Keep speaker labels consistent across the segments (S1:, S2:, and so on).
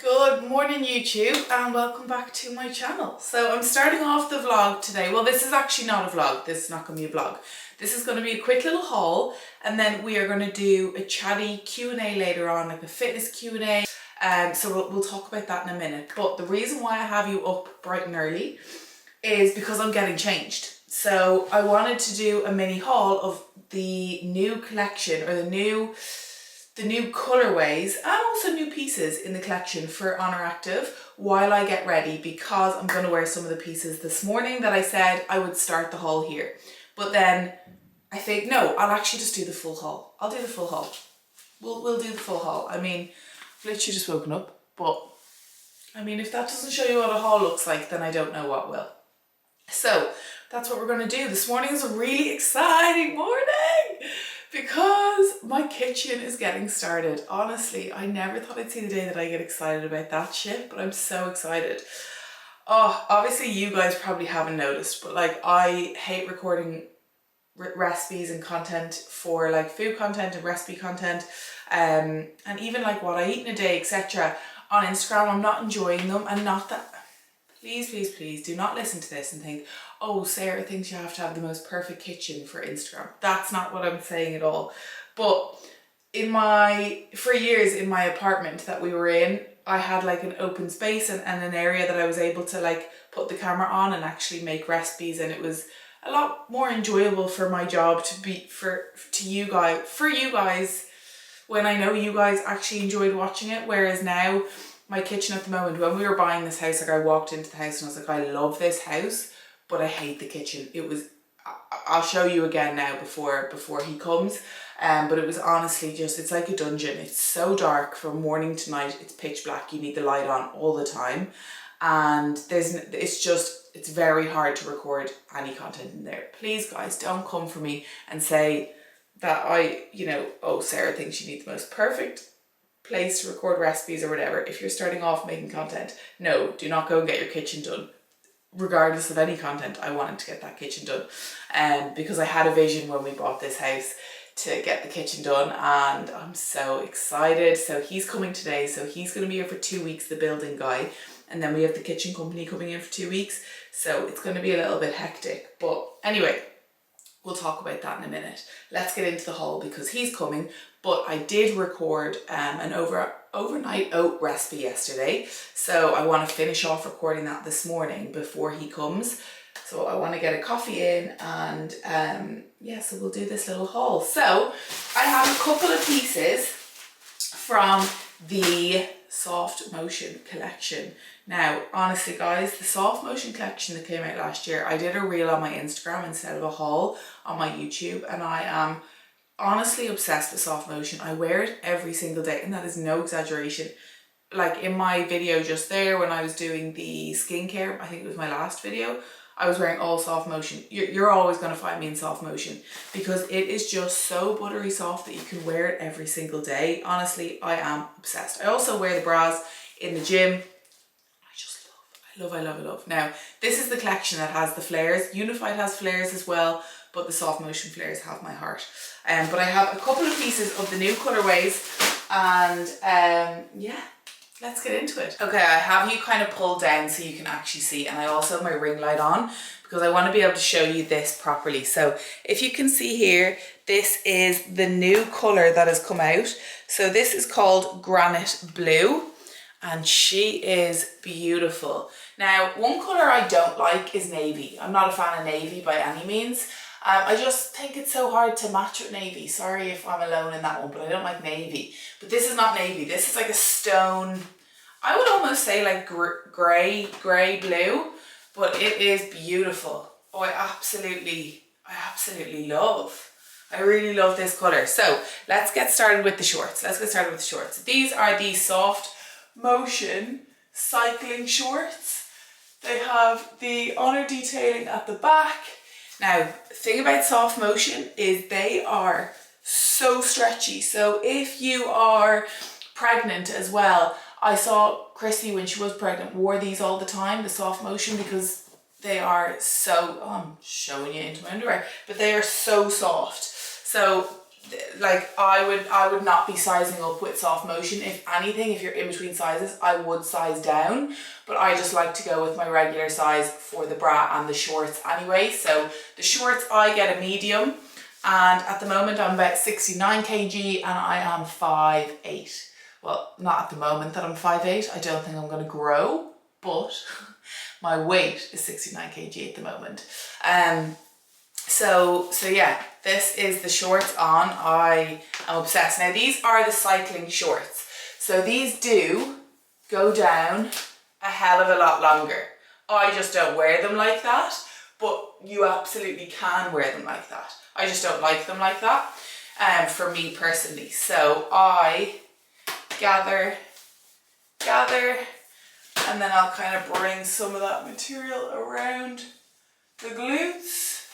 S1: Good morning YouTube and welcome back to my channel. So I'm starting off the vlog today. Well, this is actually not a vlog. This is not going to be a vlog. This is going to be a quick little haul, and then we are going to do a chatty Q&A later on, like a fitness Q&A. So we'll talk about that in a minute. But the reason why I have you up bright and early is because I'm getting changed. So I wanted to do a mini haul of the new collection, or the new colorways and also new pieces in the collection for OnerActive while I get ready, because I'm going to wear some of the pieces this morning that I said I would start the haul here. But then I think, no, I'll actually just do the full haul. I'll do the full haul. We'll do the full haul. I mean, I've literally just woken up, but I mean, if that doesn't show you what a haul looks like, then I don't know what will. So that's what we're going to do. This morning is a really exciting morning because my kitchen is getting started. Honestly, I never thought I'd see the day that I get excited about that shit, but I'm so excited. Oh, obviously you guys probably haven't noticed, but like I hate recording recipes and content for like food content and recipe content, and even like what I eat in a day, etc. on Instagram. I'm not enjoying them, and not that, please do not listen to this and think, oh, Sarah thinks you have to have the most perfect kitchen for Instagram. That's not what I'm saying at all. But for years in my apartment that we were in, I had like an open space and an area that I was able to like put the camera on and actually make recipes, and it was a lot more enjoyable for my job to be for you guys when I know you guys actually enjoyed watching it. Whereas now my kitchen at the moment, when we were buying this house, like I walked into the house and I was like, I love this house, but I hate the kitchen. It was, I'll show you again now before he comes. But it was honestly just, it's like a dungeon. It's so dark from morning to night. It's pitch black. You need the light on all the time. And it's very hard to record any content in there. Please guys, don't come for me and say that oh, Sarah thinks you need the most perfect place to record recipes or whatever. If you're starting off making content, no, do not go and get your kitchen done. Regardless of any content, I wanted to get that kitchen done, because I had a vision when we bought this house to get the kitchen done, and I'm so excited. So he's coming today, so he's going to be here for 2 weeks, the building guy, and then we have the kitchen company coming in for 2 weeks, so it's going to be a little bit hectic. But anyway, we'll talk about that in a minute. Let's get into the haul because he's coming. But I did record an overnight oat recipe yesterday, so I want to finish off recording that this morning before he comes. So I want to get a coffee in, and yeah, so we'll do this little haul. So I have a couple of pieces from the Soft Motion collection. Now, honestly guys, the Soft Motion collection that came out last year, I did a reel on my Instagram instead of a haul on my YouTube, and I am honestly obsessed with Soft Motion. I wear it every single day, and that is no exaggeration. Like in my video just there when I was doing the skincare, I think it was my last video, I was wearing all Soft Motion. You're always going to find me in Soft Motion because it is just so buttery soft that you can wear it every single day. Honestly, I am obsessed. I also wear the bras in the gym. I love. Now, this is the collection that has the flares. Unified has flares as well, but the Soft Motion flares have my heart. But I have a couple of pieces of the new colorways, and yeah, let's get into it. Okay, I have you kind of pulled down so you can actually see, and I also have my ring light on because I want to be able to show you this properly. So if you can see here, this is the new color that has come out. So this is called Granite Blue, and she is beautiful. Now, one color I don't like is navy. I'm not a fan of navy by any means. I just think it's so hard to match with navy. Sorry if I'm alone in that one, but I don't like navy. But this is not navy. This is like a stone, I would almost say like grey blue, but it is beautiful. Oh, I absolutely love. I really love this color. So let's get started with the shorts. These are the Soft Motion cycling shorts. They have the Honor detailing at the back. Now, the thing about Soft Motion is they are so stretchy. So if you are pregnant as well, I saw Chrissy when she was pregnant wore these all the time, the Soft Motion, because they are so, I'm showing you into my underwear, but they are so soft. So like I would not be sizing up with soft motion. If anything, if you're in between sizes, I would size down, but I just like to go with my regular size for the bra and the shorts anyway. So the shorts, I get a medium, and at the moment I'm about 69 kg and I am 5'8". Well, not at the moment that I'm 5'8". I don't think I'm going to grow, but my weight is 69 kg at the moment. So yeah, this is the shorts on. I am obsessed. Now these are the cycling shorts. So these do go down a hell of a lot longer. I just don't wear them like that, but you absolutely can wear them like that. I just don't like them like that, for me personally. So I gather, and then I'll kind of bring some of that material around the glutes.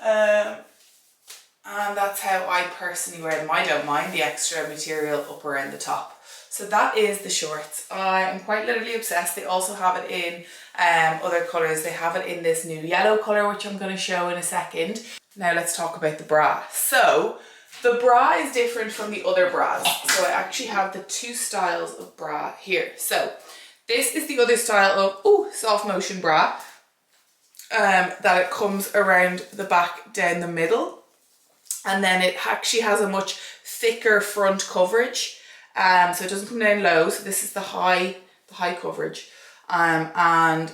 S1: And that's how I personally wear them. I don't mind the extra material up around the top. So that is the shorts. I am quite literally obsessed. They also have it in other colours. They have it in this new yellow colour, which I'm going to show in a second. Now let's talk about the bra. So the bra is different from the other bras. So I actually have the two styles of bra here. So this is the other style of soft motion bra. That it comes around the back down the middle, and then it actually has a much thicker front coverage, so it doesn't come down low. So this is the high coverage, and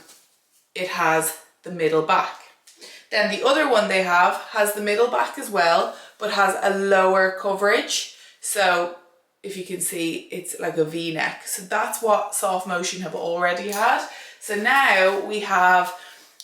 S1: it has the middle back. Then the other one they have has the middle back as well, but has a lower coverage. So if you can see, it's like a V-neck. So that's what soft motion have already had. So now we have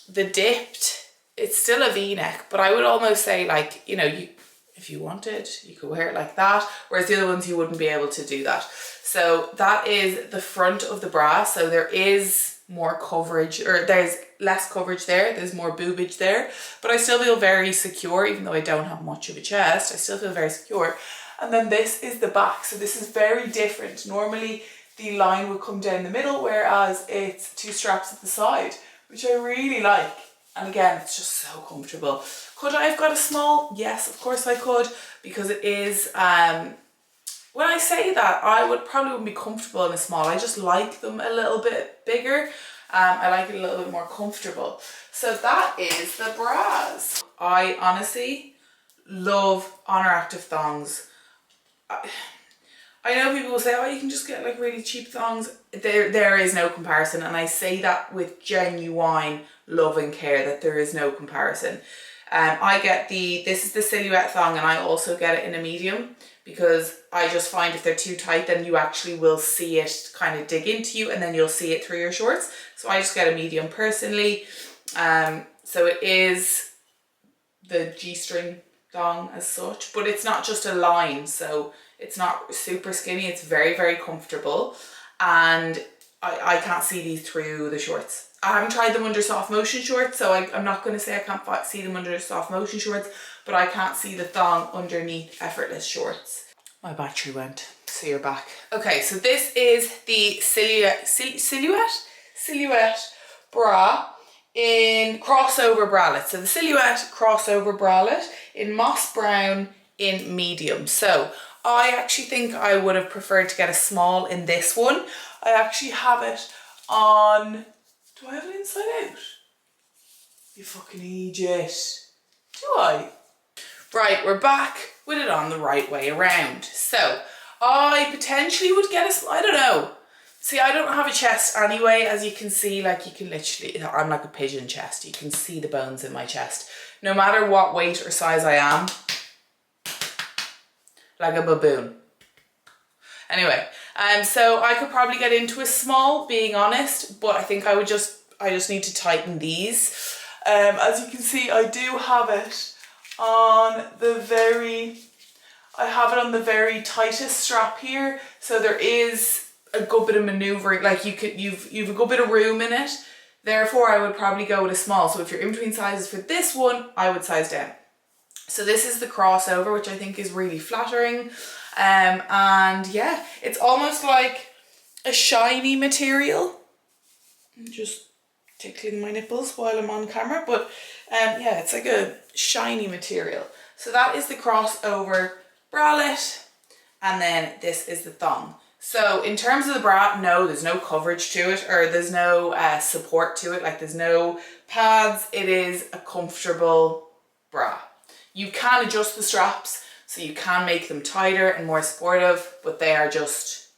S1: the dipped. It's still a V-neck, but I would almost say, like, you know, if you wanted, you could wear it like that, whereas the other ones you wouldn't be able to do that. So that is the front of the bra. So there is more coverage, or there's less coverage there, there's more boobage there, but I still feel very secure. Even though I don't have much of a chest, I still feel very secure. And then this is the back. So this is very different. Normally the line would come down the middle, whereas it's two straps at the side, which I really like. And again, it's just so comfortable. Could I have got a small? Yes, of course I could, because it is, when I say that, I wouldn't be comfortable in a small. I just like them a little bit bigger. I like it a little bit more comfortable. So that is the bras. I honestly love OnerActive thongs. I know people will say, oh, you can just get like really cheap thongs. There is no comparison. And I say that with genuine love and care, that there is no comparison. I get this is the silhouette thong, and I also get it in a medium, because I just find if they're too tight, then you actually will see it kind of dig into you, and then you'll see it through your shorts. So I just get a medium personally. So it is the G-string thong as such, but it's not just a line. So it's not super skinny. It's very, very comfortable. And I can't see these through the shorts. I haven't tried them under soft motion shorts, so I'm not going to say I can't see them under soft motion shorts, but I can't see the thong underneath effortless shorts. My battery went, so you're back. Okay, so this is the silhouette bra in crossover bralette. So the silhouette crossover bralette in moss brown in medium. So I actually think I would have preferred to get a small in this one. I actually have it on, do I have it inside out? You fucking idiot. Do I? Right, we're back with it on the right way around. So I potentially would get I don't know. See, I don't have a chest anyway, as you can see. Like, you can literally, I'm like a pigeon chest. You can see the bones in my chest. No matter what weight or size I am, like a baboon. Anyway, so I could probably get into a small, being honest, but I think I just need to tighten these. As you can see, I do have it on the very tightest strap here. So there is a good bit of maneuvering, like you've a good bit of room in it. Therefore, I would probably go with a small. So if you're in between sizes for this one, I would size down. So this is the crossover, which I think is really flattering. And yeah, it's almost like a shiny material. I'm just tickling my nipples while I'm on camera, but yeah, it's like a shiny material. So that is the crossover bralette, and then this is the thong. So in terms of the bra, no, there's no coverage to it, or there's no support to it, like there's no pads. It is a comfortable bra. You can adjust the straps, so you can make them tighter and more supportive, but they are just,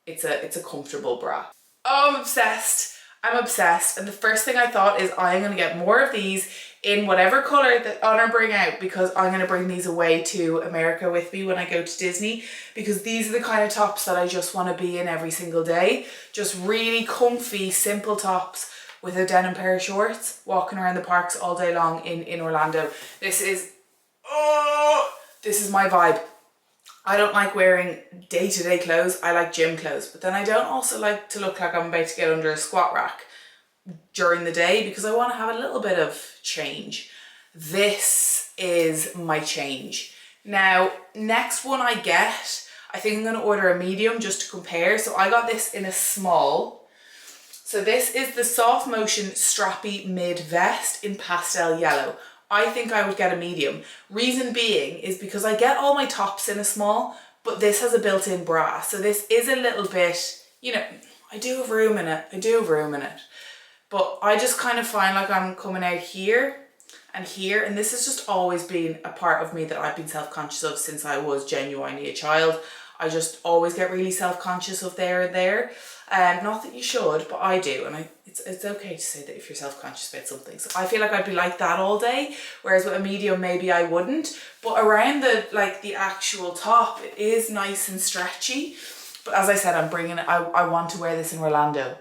S1: it's a comfortable bra. Oh, I'm obsessed. I'm obsessed. And the first thing I thought is I'm going to get more of these in whatever colour that Honor bring out, because I'm going to bring these away to America with me when I go to Disney, because these are the kind of tops that I just want to be in every single day. Just really comfy, simple tops with a denim pair of shorts, walking around the parks all day long in Orlando. This is my vibe. I don't like wearing day-to-day clothes. I like gym clothes, but then I don't also like to look like I'm about to get under a squat rack during the day, because I want to have a little bit of change. This is my change. Now, next one I get, I think I'm going to order a medium just to compare. So I got this in a small. So this is the Soft Motion Strappy Mid Vest in pastel yellow. I think I would get a medium. Reason being is because I get all my tops in a small, but this has a built-in bra. So this is a little bit, you know, I do have room in it. But I just kind of find like I'm coming out here and here, and this has just always been a part of me that I've been self-conscious of since I was genuinely a child. I just always get really self-conscious of there and there. Not that you should, but I do, and it's okay to say that if you're self-conscious about something. So I feel like I'd be like that all day, whereas with a medium maybe I wouldn't. But around the actual top, it is nice and stretchy. But as I said, I'm bringing it. I want to wear this in Orlando.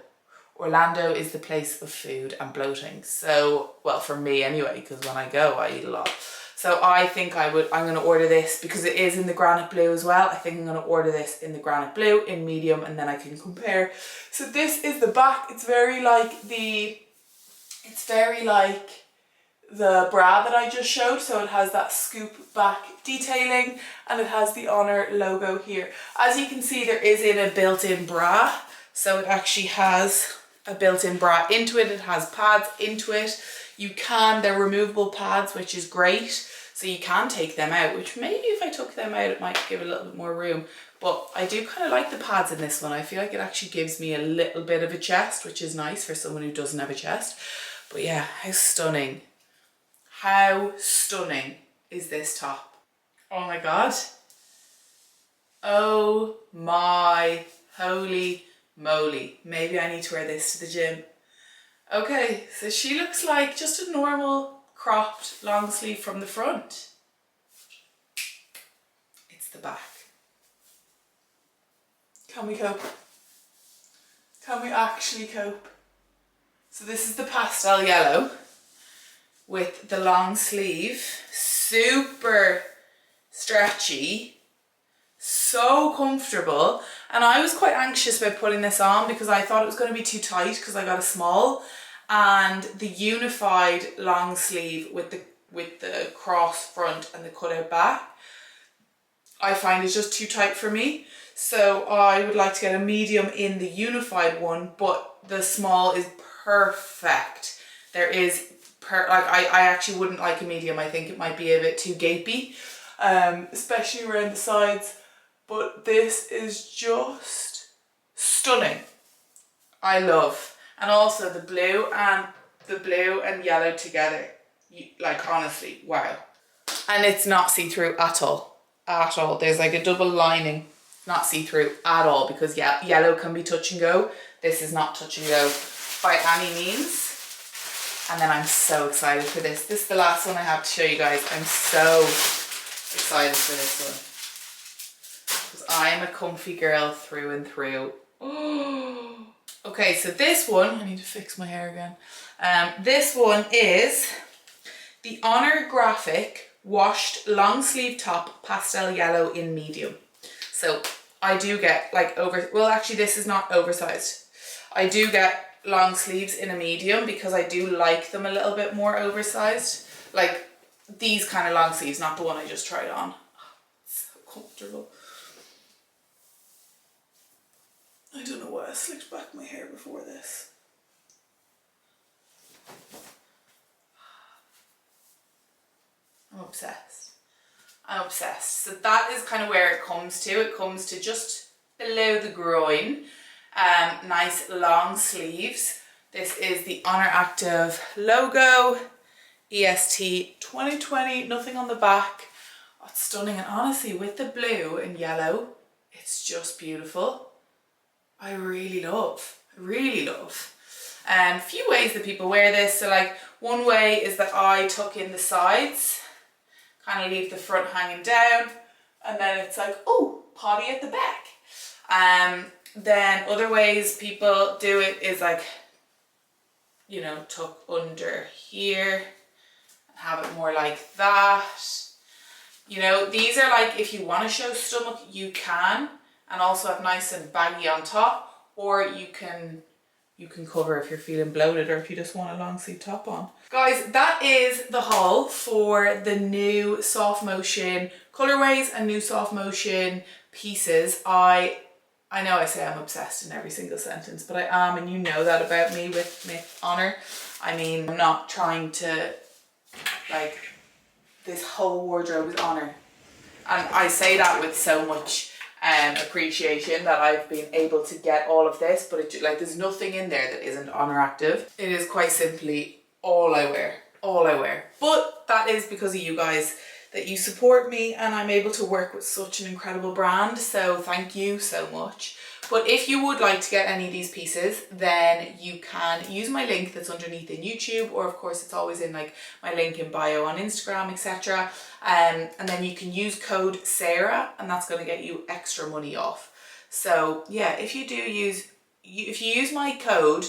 S1: Orlando is the place of food and bloating. So, well, for me anyway, because when I go, I eat a lot. So I think I'm going to order this because it is in the granite blue as well. I think I'm going to order this in the granite blue in medium, and then I can compare. So this is the back. It's very like the bra that I just showed. So it has that scoop back detailing, and it has the Honor logo here. As you can see, there is a built-in bra. So it actually has a built-in bra into it. It has pads into it. They're removable pads, which is great. So you can take them out, which maybe if I took them out, it might give a little bit more room. But I do kind of like the pads in this one. I feel like it actually gives me a little bit of a chest, which is nice for someone who doesn't have a chest. But yeah, how stunning. How stunning is this top? Oh my God. Oh my holy moly. Maybe I need to wear this to the gym. Okay, so she looks like just a normal cropped long sleeve from the front. It's the back. Can we cope? Can we actually cope? So this is the pastel yellow with the long sleeve, super stretchy, so comfortable. And I was quite anxious about putting this on because I thought it was going to be too tight because I got a small, and the unified long sleeve with the cross front and the cutout back, I find is just too tight for me. So I would like to get a medium in the unified one, but the small is perfect. I actually wouldn't like a medium. I think it might be a bit too gapey, especially around the sides. But this is just stunning. I love. And also the blue and yellow together. Like honestly, wow. And it's not see-through at all. At all. There's like a double lining. Not see-through at all, because yellow can be touch and go. This is not touch and go by any means. And then I'm so excited for this. This is the last one I have to show you guys. I'm so excited for this one, because I'm a comfy girl through and through. Oh. Okay, so this one, I need to fix my hair again. This one is the Honor Graphic Washed Long Sleeve Top Pastel Yellow in medium. So I do get actually this is not oversized. I do get long sleeves in a medium because I do like them a little bit more oversized. Like these kind of long sleeves, not the one I just tried on. It's so comfortable. I don't know why I slicked back my hair before this. I'm obsessed. I'm obsessed. So that is kind of where it comes to. It comes to just below the groin. Nice long sleeves. This is the OnerActive logo. EST 2020, nothing on the back. Oh, it's stunning, and honestly with the blue and yellow, it's just beautiful. I really love. A few ways that people wear this. So like one way is that I tuck in the sides, kind of leave the front hanging down, and then it's like, oh, potty at the back. Then other ways people do it is like, you know, tuck under here, have it more like that. You know, these are like, if you want to show stomach, you can, and also have nice and baggy on top, or you can cover if you're feeling bloated or if you just want a long sleeve top on. Guys, that is the haul for the new soft motion colorways and new soft motion pieces. I know I say I'm obsessed in every single sentence, but I am, and you know that about me with Honor. I mean, I'm not trying to, like, this whole wardrobe is Honor. And I say that with so much appreciation that I've been able to get all of this, but it, like, there's nothing in there that isn't OnerActive. It is quite simply all I wear. But that is because of you guys, that you support me, and I'm able to work with such an incredible brand, so thank you so much. But if you would like to get any of these pieces, then you can use my link that's underneath in YouTube, or of course it's always in like my link in bio on Instagram, etc. And then you can use code Sarah, and that's going to get you extra money off. So yeah, if you use my code,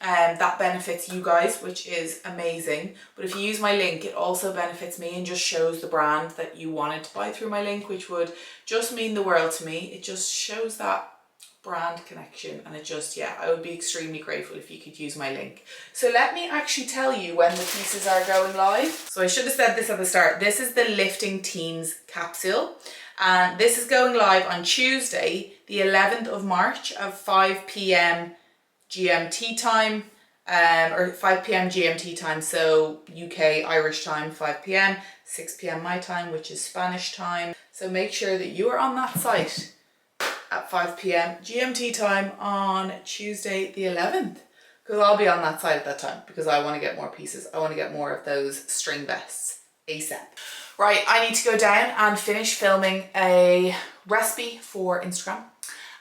S1: that benefits you guys, which is amazing. But if you use my link, it also benefits me and just shows the brand that you wanted to buy through my link, which would just mean the world to me. It just shows that brand connection, and it just, yeah, I would be extremely grateful if you could use my link. So let me actually tell you when the pieces are going live. So I should have said this at the start. This is the Lifting Teens capsule, and this is going live on Tuesday, the 11th of March at 5 p.m. GMT time, or 5 p.m. GMT time, so UK Irish time 5 p.m, 6 p.m. my time, which is Spanish time. So make sure that you are on that site at 5 p.m. GMT time on Tuesday the 11th, because I'll be on that site at that time, because I want to get more pieces. I want to get more of those string vests ASAP. Right, I need to go down and finish filming a recipe for Instagram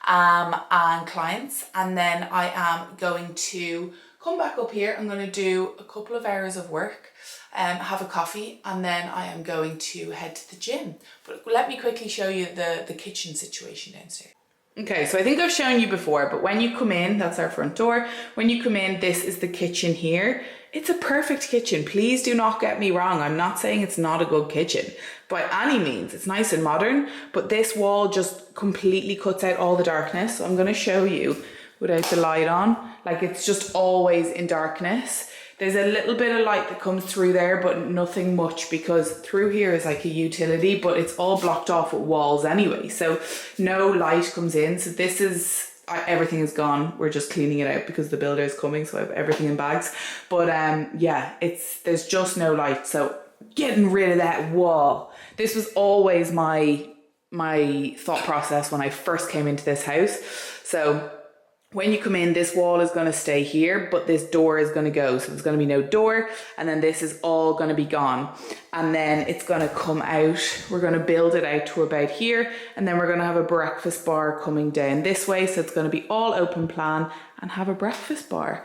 S1: and clients, and then I am going to come back up here. I'm going to do a couple of hours of work, have a coffee, and then I am going to head to the gym. But let me quickly show you the kitchen situation downstairs. Okay, so I think I've shown you before, but when you come in, that's our front door. When you come in, this is the kitchen here. It's a perfect kitchen. Please do not get me wrong. I'm not saying it's not a good kitchen by any means. It's nice and modern, but this wall just completely cuts out all the darkness. So I'm going to show you without the light on. Like, it's just always in darkness. There's a little bit of light that comes through there, but nothing much, because through here is like a utility, but it's all blocked off with walls anyway. So no light comes in. So this is, everything is gone. We're just cleaning it out because the builder is coming. So I have everything in bags. But yeah, there's just no light. So getting rid of that wall. This was always my thought process when I first came into this house. So when you come in, this wall is going to stay here, but this door is going to go. So there's going to be no door, and then this is all going to be gone. And then it's going to come out. We're going to build it out to about here, and then we're going to have a breakfast bar coming down this way. So it's going to be all open plan and have a breakfast bar.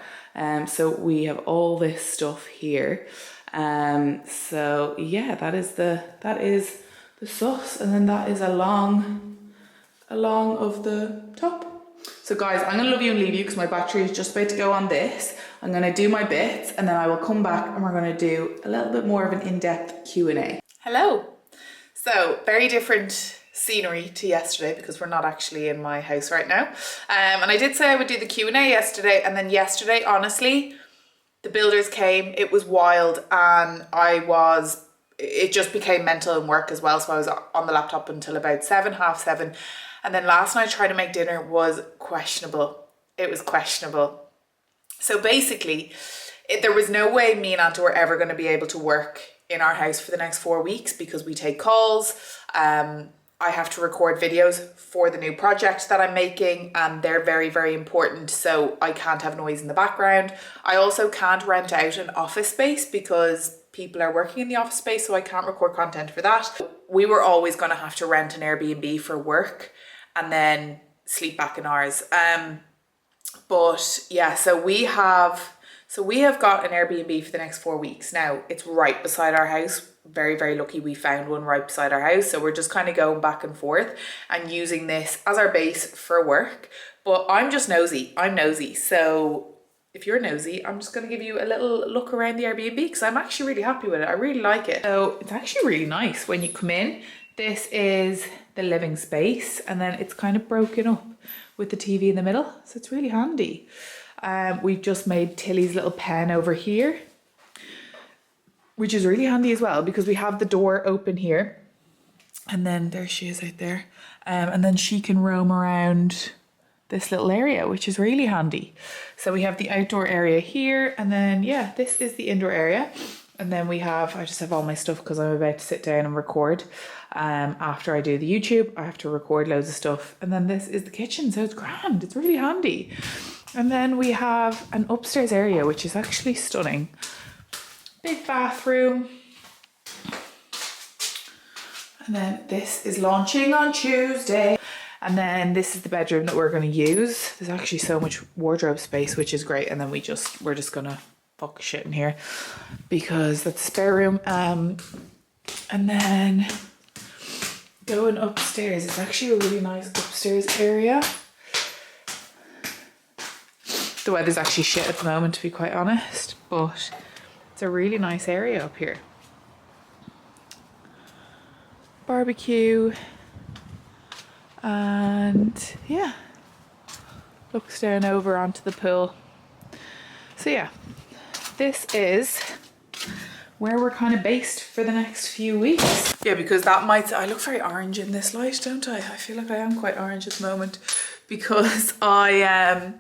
S1: So we have all this stuff here. So yeah, that is the sus, and then that is along of the top. So guys, I'm gonna love you and leave you because my battery is just about to go on this. I'm gonna do my bits, and then I will come back and we're gonna do a little bit more of an in-depth Q&A. Hello. So very different scenery to yesterday because we're not actually in my house right now. And I did say I would do the Q&A yesterday, and then yesterday, honestly, the builders came, it was wild, and it just became mental and work as well. So I was on the laptop until about 7, half 7. And then last night trying to make dinner was questionable. It was questionable. So basically, there was no way me and Anta were ever going to be able to work in our house for the next 4 weeks because we take calls. I have to record videos for the new project that I'm making, and they're very, very important, so I can't have noise in the background. I also can't rent out an office space because people are working in the office space, so I can't record content for that. We were always going to have to rent an Airbnb for work and then sleep back in ours. But yeah, so we have got an Airbnb for the next 4 weeks. Now, it's right beside our house. Very, very lucky we found one right beside our house. So we're just kind of going back and forth and using this as our base for work. But I'm just nosy. I'm nosy. So if you're nosy, I'm just going to give you a little look around the Airbnb because I'm actually really happy with it. I really like it. So it's actually really nice when you come in. This is the living space, and then it's kind of broken up with the TV in the middle. So it's really handy. We've just made Tilly's little pen over here, which is really handy as well because we have the door open here, and then there she is out there, and then she can roam around this little area, which is really handy. So we have the outdoor area here, and then yeah, this is the indoor area, and then I just have all my stuff because I'm about to sit down and record. After I do the YouTube, I have to record loads of stuff, and then this is the kitchen, so it's grand. It's really handy. And then we have an upstairs area, which is actually stunning. Big bathroom. And then this is launching on Tuesday. And then this is the bedroom that we're going to use. There's actually so much wardrobe space, which is great. And then we're just going to fuck shit in here because that's the spare room. And then going upstairs, it's actually a really nice upstairs area. The weather's actually shit at the moment, to be quite honest, but it's a really nice area up here. Barbecue, and yeah, looks down over onto the pool. So yeah, this is where we're kind of based for the next few weeks. Yeah, because I look very orange in this light, don't I? I feel like I am quite orange at the moment because I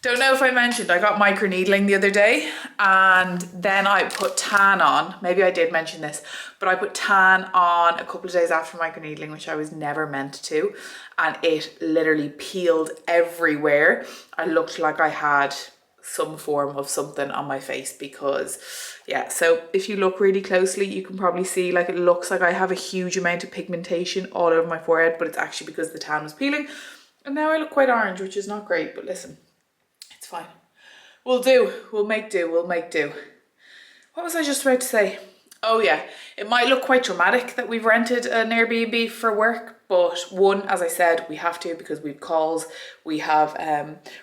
S1: don't know if I mentioned, I got microneedling the other day, and then I put tan on. Maybe I did mention this, but I put tan on a couple of days after microneedling, which I was never meant to, and it literally peeled everywhere. I looked like I had some form of something on my face because, yeah, so if you look really closely, you can probably see, like, it looks like I have a huge amount of pigmentation all over my forehead, but it's actually because the tan was peeling, and now I look quite orange, which is not great, but listen. Fine. We'll do. We'll make do. We'll make do. What was I just about to say? Oh yeah, it might look quite dramatic that we've rented an Airbnb for work, but one, as I said, we have to because we've calls, we have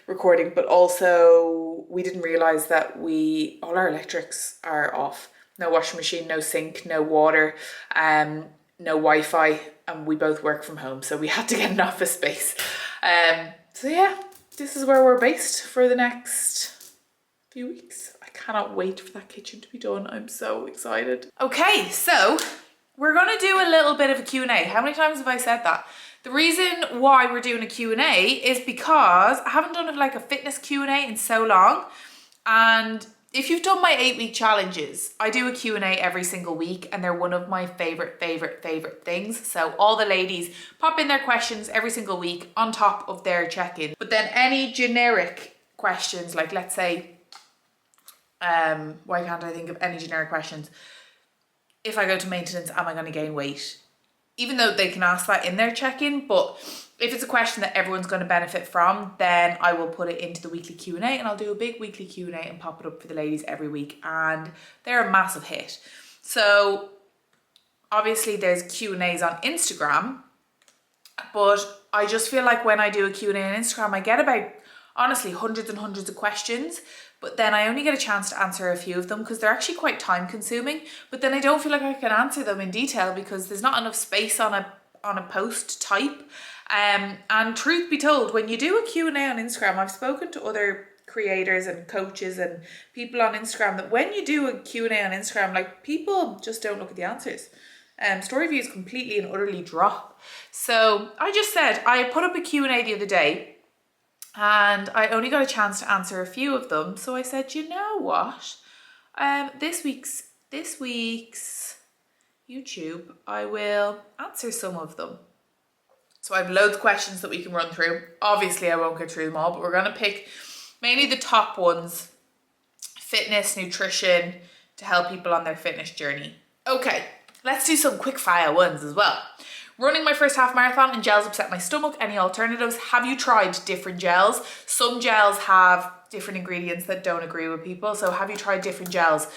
S1: recording, but also we didn't realise that all our electrics are off. No washing machine, no sink, no water, no Wi-Fi, and we both work from home, so we had to get an office space. So yeah. This is where we're based for the next few weeks. I cannot wait for that kitchen to be done. I'm so excited. Okay, so we're going to do a little bit of a Q&A. How many times have I said that? The reason why we're doing a Q&A is because I haven't done like a fitness Q&A in so long. And if you've done my 8-week challenges, I do a Q&A every single week, and they're one of my favorite things. So all the ladies pop in their questions every single week on top of their check-in. But then any generic questions, like let's say, why can't I think of any generic questions? If I go to maintenance, am I going to gain weight? Even though they can ask that in their check-in, but if it's a question that everyone's going to benefit from, then I will put it into the weekly Q&A, and I'll do a big weekly Q&A and pop it up for the ladies every week, and they're a massive hit. So obviously there's Q&As on Instagram, but I just feel like when I do a Q&A on Instagram, I get about, honestly, hundreds and hundreds of questions, but then I only get a chance to answer a few of them because they're actually quite time consuming, but then I don't feel like I can answer them in detail because there's not enough space on a post type. And truth be told, when you do a Q&A on Instagram, I've spoken to other creators and coaches and people on Instagram that when you do a Q&A on Instagram, like, people just don't look at the answers. Story views completely and utterly drop. So I just said, I put up a Q&A the other day and I only got a chance to answer a few of them. So I said, you know what? This week's this week's YouTube, I will answer some of them. So I have loads of questions that we can run through. Obviously, I won't get through them all, but we're going to pick mainly the top ones. Fitness, nutrition, to help people on their fitness journey. Okay, let's do some quick fire ones as well. Running my first half marathon and gels upset my stomach. Any alternatives? Have you tried different gels? Some gels have different ingredients that don't agree with people. So have you tried different gels?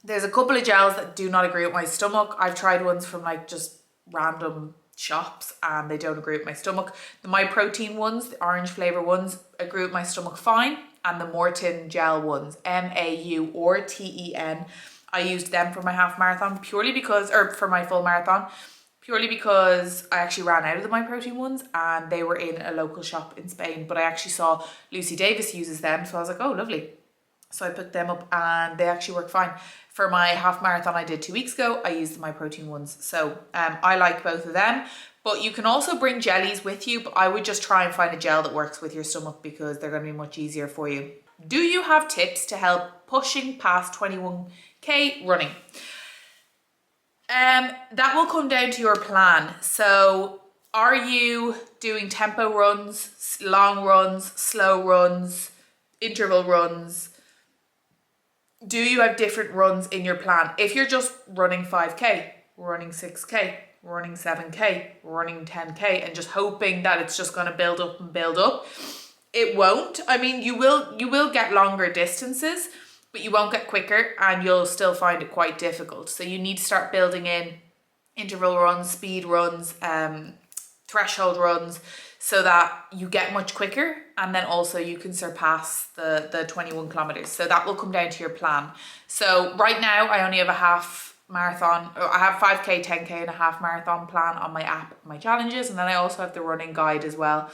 S1: There's a couple of gels that do not agree with my stomach. I've tried ones from like just random shops and they don't agree with my stomach. The My Protein ones, the orange flavor ones, agree with my stomach fine. And the Morton gel ones, MAURTEN, I used them for my half marathon purely because, or for my full marathon, purely because I actually ran out of the My Protein ones and they were in a local shop in Spain, but I actually saw Lucy Davis uses them, so I was like, oh, lovely. So I picked them up and they actually work fine. For my half marathon I did 2 weeks ago, I used the My Protein ones. So I like both of them. But you can also bring jellies with you, but I would just try and find a gel that works with your stomach because they're going to be much easier for you. Do you have tips to help pushing past 21k running? That will come down to your plan. So are you doing tempo runs, long runs, slow runs, interval runs? Do you have different runs in your plan? If you're just running 5k, running 6k, running 7k, running 10k, and just hoping that it's just going to build up and build up, it won't. I mean, you will get longer distances, but you won't get quicker and you'll still find it quite difficult. So you need to start building in interval runs, speed runs, threshold runs, so that you get much quicker and then also you can surpass the 21 kilometers. So that will come down to your plan. So right now I only have a half marathon, or I have 5k, 10k and a half marathon plan on my app, my challenges, and then I also have the running guide as well.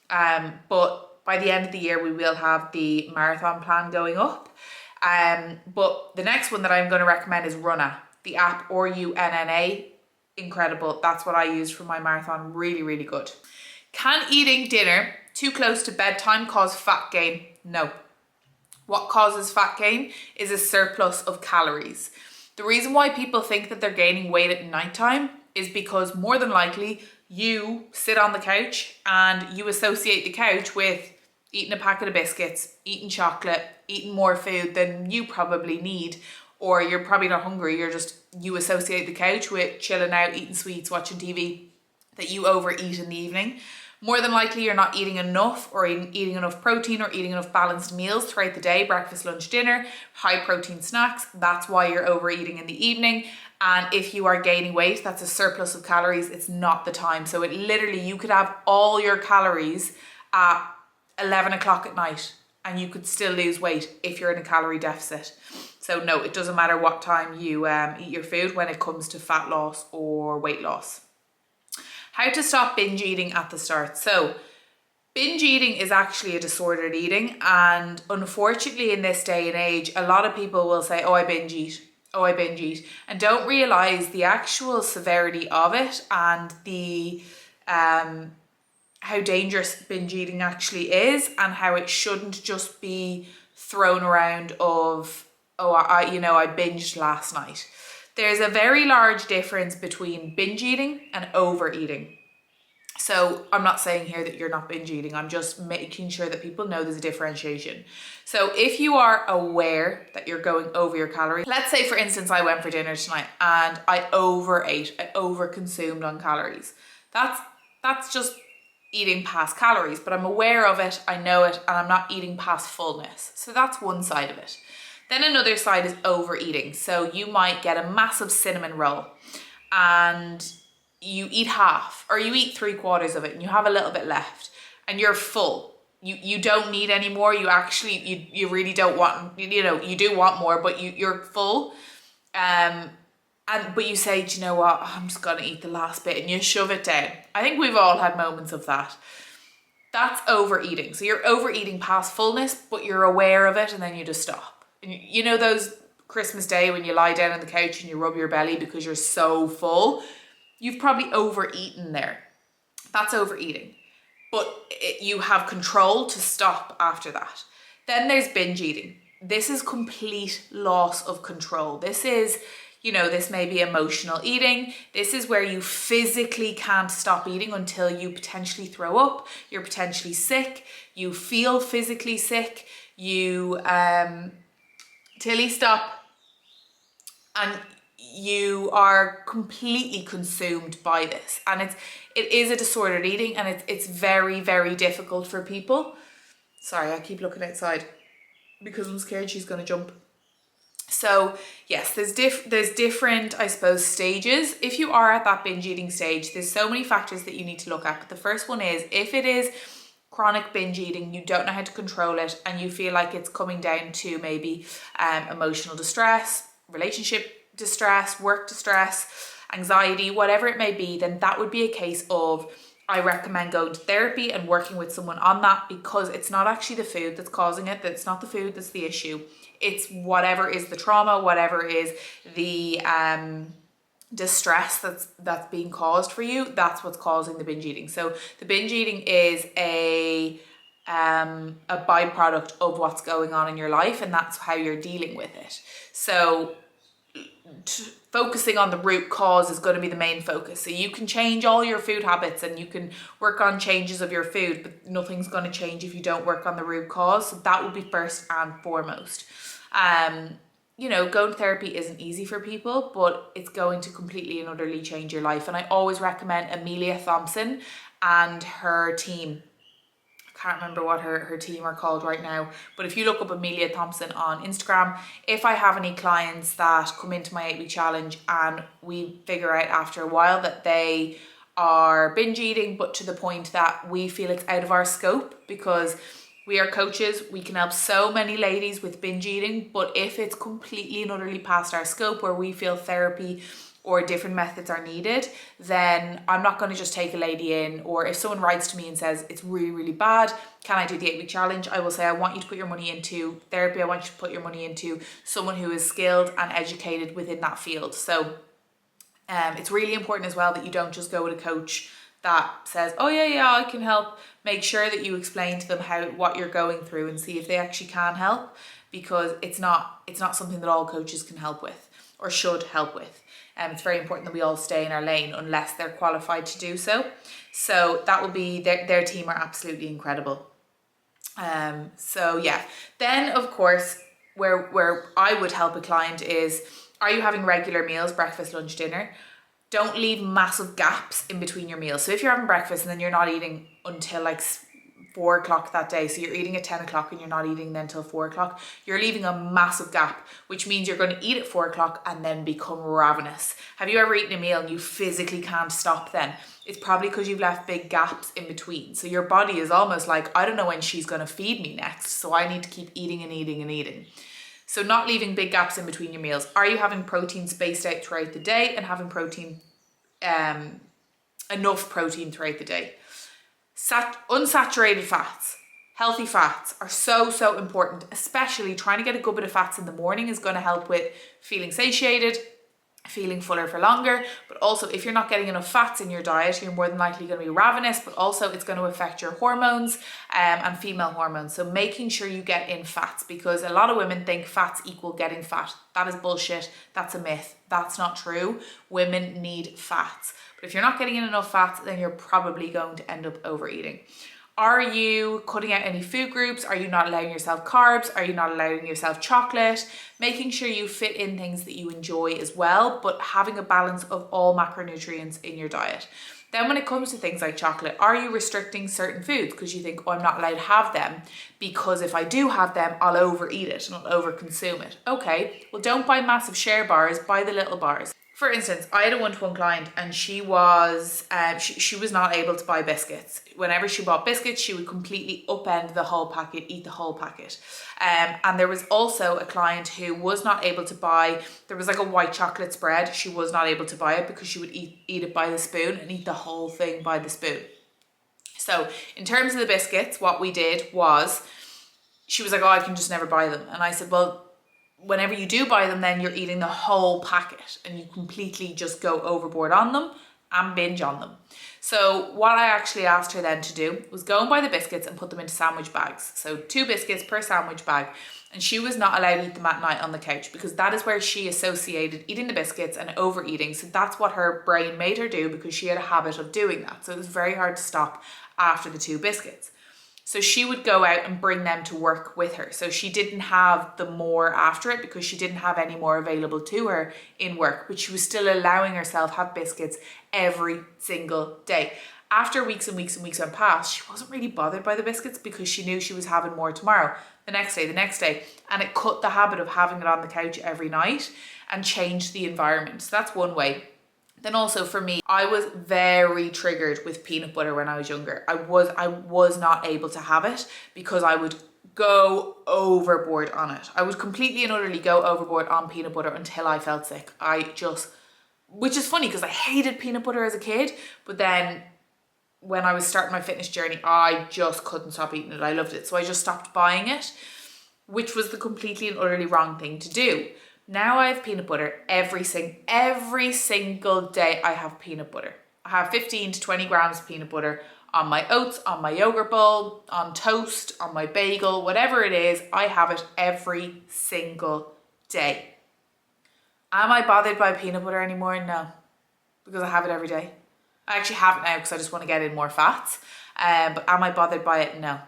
S1: But by the end of the year we will have the marathon plan going up. But the next one that I'm going to recommend is Runna, the app, RUNNA. Incredible. That's what I used for my marathon. Really, really good. Can eating dinner too close to bedtime cause fat gain? No. What causes fat gain is a surplus of calories. The reason why people think that they're gaining weight at nighttime is because more than likely you sit on the couch and you associate the couch with eating a packet of biscuits, eating chocolate, eating more food than you probably need, or you're probably not hungry, you associate the couch with chilling out, eating sweets, watching TV, that you overeat in the evening. More than likely you're not eating enough, or eating enough protein, or eating enough balanced meals throughout the day, breakfast, lunch, dinner, high protein snacks. That's why you're overeating in the evening. And if you are gaining weight, that's a surplus of calories. It's not the time. So it literally, you could have all your calories at 11 o'clock at night and you could still lose weight if you're in a calorie deficit. So no, it doesn't matter what time you eat your food when it comes to fat loss or weight loss. How to stop binge eating at the start. So binge eating is actually a disordered eating, and unfortunately in this day and age, a lot of people will say, oh, I binge eat, and don't realize the actual severity of it and the how dangerous binge eating actually is, and how it shouldn't just be thrown around of, oh, I binged last night. There's a very large difference between binge eating and overeating. So I'm not saying here that you're not binge eating. I'm just making sure that people know there's a differentiation. So if you are aware that you're going over your calories, let's say for instance, I went for dinner tonight and I overate, I overconsumed on calories. That's just eating past calories, but I'm aware of it, I know it, and I'm not eating past fullness. So that's one side of it. Then another side is overeating. So you might get a massive cinnamon roll and you eat half, or you eat 3/4 of it and you have a little bit left and you're full. You don't need any more. You actually, you really don't want, you do want more, but you're full. But you say, do you know what, I'm just gonna eat the last bit, and you shove it down. I think we've all had moments of that. That's overeating. So you're overeating past fullness, but you're aware of it and then you just stop. And you know those Christmas Day when you lie down on the couch and you rub your belly because you're so full? You've probably overeaten there. That's overeating. But you have control to stop after that. Then there's binge eating. this is complete loss of control. This is, you know, this may be emotional eating. This is where you physically can't stop eating until you potentially throw up, you're potentially sick, you feel physically sick, you till you stop and you are completely consumed by this. And it is a disordered eating, and it's very, very difficult for people. Sorry, I keep looking outside because I'm scared she's going to jump. So yes, there's different, I suppose, stages. If you are at that binge eating stage, there's so many factors that you need to look at. But the first one is, if it is chronic binge eating, you don't know how to control it, and you feel like it's coming down to maybe emotional distress, relationship distress, work distress, anxiety, whatever it may be, then that would be a case of, I recommend going to therapy and working with someone on that, because it's not actually the food that's causing it. That's not the food that's the issue. It's whatever is the trauma, whatever is the distress that's being caused for you. That's what's causing the binge eating. So the binge eating is a byproduct of what's going on in your life, and that's how you're dealing with it. So focusing on the root cause is going to be the main focus. So you can change all your food habits and you can work on changes of your food, but nothing's going to change if you don't work on the root cause. So that would be first and foremost. You know, going to therapy isn't easy for people, but it's going to completely and utterly change your life. And I always recommend Amelia Thompson and her team. I can't remember what her team are called right now, but if you look up Amelia Thompson on Instagram, if I have any clients that come into my 8-week challenge and we figure out after a while that they are binge eating, but to the point that we feel it's out of our scope, because we are coaches, we can help so many ladies with binge eating, but if it's completely and utterly past our scope, where we feel therapy or different methods are needed, then I'm not going to just take a lady in. Or if someone writes to me and says it's really, really bad, can I do the 8-week challenge? I will say, I want you to put your money into therapy. I want you to put your money into someone who is skilled and educated within that field. So it's really important as well that you don't just go with a coach that says, oh yeah, I can help. Make sure that you explain to them what you're going through and see if they actually can help, because it's not something that all coaches can help with or should help with. It's very important that we all stay in our lane unless they're qualified to do so. So that will be, their team are absolutely incredible. So yeah, then of course, where I would help a client is, are you having regular meals, breakfast, lunch, dinner? Don't leave massive gaps in between your meals. So if you're having breakfast and then you're not eating until like 4 o'clock that day, so you're eating at 10 o'clock and you're not eating then till 4 o'clock, you're leaving a massive gap, which means you're going to eat at 4 o'clock and then become ravenous. Have you ever eaten a meal and you physically can't stop then? It's probably because you've left big gaps in between. So your body is almost like, I don't know when she's going to feed me next, so I need to keep eating and eating and eating. So not leaving big gaps in between your meals. Are you having protein spaced out throughout the day and having protein, enough protein throughout the day? Unsaturated fats, healthy fats are so important, especially trying to get a good bit of fats in the morning is going to help with feeling satiated, feeling fuller for longer. But also, if you're not getting enough fats in your diet, you're more than likely going to be ravenous, but also it's going to affect your hormones and female hormones. So making sure you get in fats, because a lot of women think fats equal getting fat. That is bullshit. That's a myth. That's not true. Women need fats. But if you're not getting in enough fats, then you're probably going to end up overeating. Are you cutting out any food groups? Are you not allowing yourself carbs? Are you not allowing yourself chocolate? Making sure you fit in things that you enjoy as well, but having a balance of all macronutrients in your diet. Then when it comes to things like chocolate, are you restricting certain foods because you think, oh, I'm not allowed to have them because if I do have them, I'll overeat it and I'll overconsume it. Okay, well, don't buy massive share bars, buy the little bars. For instance, I had a one-to-one client and she was not able to buy biscuits. Whenever she bought biscuits, she would completely upend the whole packet, eat the whole packet. And there was also a client who was not able to buy, there was like a white chocolate spread. She was not able to buy it because she would eat it by the spoon and eat the whole thing by the spoon. So in terms of the biscuits, what we did was, she was like, oh, I can just never buy them. And I said, well, whenever you do buy them, then you're eating the whole packet and you completely just go overboard on them. and binge on them. So what I actually asked her then to do was go and buy the biscuits and put them into sandwich bags. So 2 biscuits per sandwich bag. And she was not allowed to eat them at night on the couch because that is where she associated eating the biscuits and overeating. So that's what her brain made her do because she had a habit of doing that. So it was very hard to stop after the 2 biscuits. So she would go out and bring them to work with her. So she didn't have the more after it because she didn't have any more available to her in work, but she was still allowing herself have biscuits every single day. After weeks and weeks and weeks went past, she wasn't really bothered by the biscuits because she knew she was having more tomorrow, the next day, and it cut the habit of having it on the couch every night and changed the environment. So that's one way. Then also for me, I was very triggered with peanut butter when I was younger. I was not able to have it because I would go overboard on it. I would completely and utterly go overboard on peanut butter until I felt sick. Which is funny because I hated peanut butter as a kid, but then when I was starting my fitness journey, I just couldn't stop eating it. I loved it. So I just stopped buying it, which was the completely and utterly wrong thing to do. Now I have peanut butter every single day. I have peanut butter. I have 15 to 20 grams of peanut butter on my oats, on my yogurt bowl, on toast, on my bagel, whatever it is. I have it every single day. Am I bothered by peanut butter anymore? No, because I have it every day. I actually have it now because I just want to get in more fats. But am I bothered by it? No.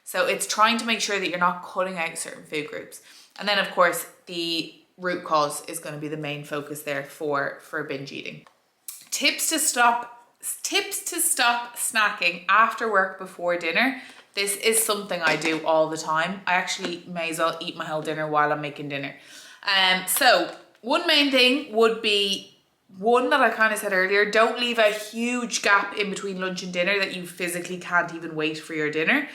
S1: So it's trying to make sure that you're not cutting out certain food groups. And then of course the root cause is going to be the main focus there for binge eating. Tips to stop snacking after work before dinner. This is something I do all the time. I actually may as well eat my whole dinner while I'm making dinner. So one main thing would be one that I kind of said earlier, don't leave a huge gap in between lunch and dinner that you physically can't even wait for your dinner.